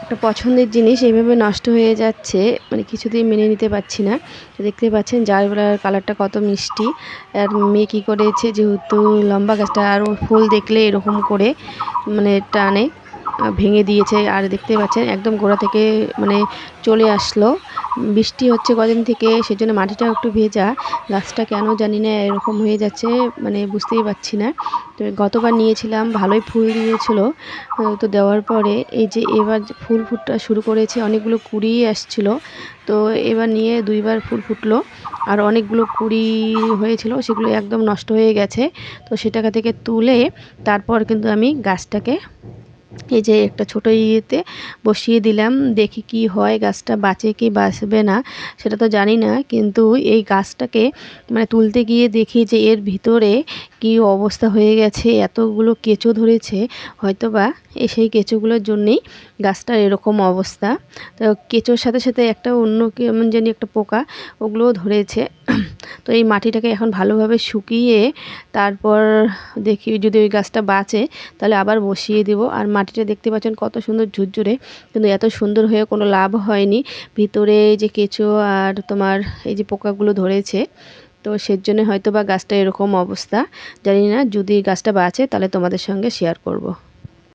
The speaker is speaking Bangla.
একটা পছন্দের জিনিস এভাবে নষ্ট হয়ে যাচ্ছে, মানে কিছুতেই মেনে নিতে পারছি না। তো দেখতে পাচ্ছেন জারবেরার কালারটা কত মিষ্টি। আর মেয়ে কী করেছে, যেহেতু লম্বা গাছটা আর ও ফুল দেখলে এরকম করে মানে টানে, ভেঙে দিয়েছে। আর দেখতে পাচ্ছেন একদম গোড়া থেকে মানে চলে আসলো। বৃষ্টি হচ্ছে কদিন থেকে, সেজন্য মাটিটাও একটু ভেজা। গাছটা কেন জানি না এরকম হয়ে যাচ্ছে, মানে বুঝতেই পারছি না। তো গতবার নিয়েছিলাম ভালোই ফুল দিয়েছিল। তো দেওয়ার পরে এই যে এবার যে ফুল ফুটটা শুরু করেছে, অনেকগুলো কুড়ি আসছিল। তো এবার নিয়ে ২ বার ফুল ফুটলো। আর অনেকগুলো কুড়ি হয়েছিল, সেগুলো একদম নষ্ট হয়ে গেছে। তো সেটাকে থেকে তুলে তারপর কিন্তু আমি গাছটাকে এই যে একটা ছোট ইয়েতে বসিয়ে দিলাম। দেখি কি হয়, গাছটা বাঁচে কি বাঁচবে না সেটা তো জানি না। কিন্তু এই গাছটাকে মানে তুলতে গিয়ে দেখি যে এর ভিতরে কি অবস্থা হয়ে গেছে, এতগুলো কেঁচো ধরেছে। হয়তোবা সেই কেঁচোগুলোর জন্যেই গাছটার এরকম অবস্থা। তো কেঁচোর সাথে সাথে একটা অন্য কেমন জানি একটা পোকা, ওগুলোও ধরেছে। তো এই মাটিটাকে এখন ভালোভাবে শুকিয়ে তারপর দেখি যদি ওই গাছটা বাঁচে তাহলে আবার বসিয়ে দেব। আর মাটিটা দেখতে পাচ্ছেন কত সুন্দর ঝুরঝুরে, কিন্তু এত সুন্দর হয়ে কোনো লাভ হয়নি। ভিতরে যে কেঁচো আর তোমার এই যে পোকাগুলো ধরেছে, তো সেজন্য হয়তো বা গাছটা এরকম অবস্থা। জানি না, যদি গাছটা বাঁচে তাহলে তোমাদের সঙ্গে শেয়ার করব।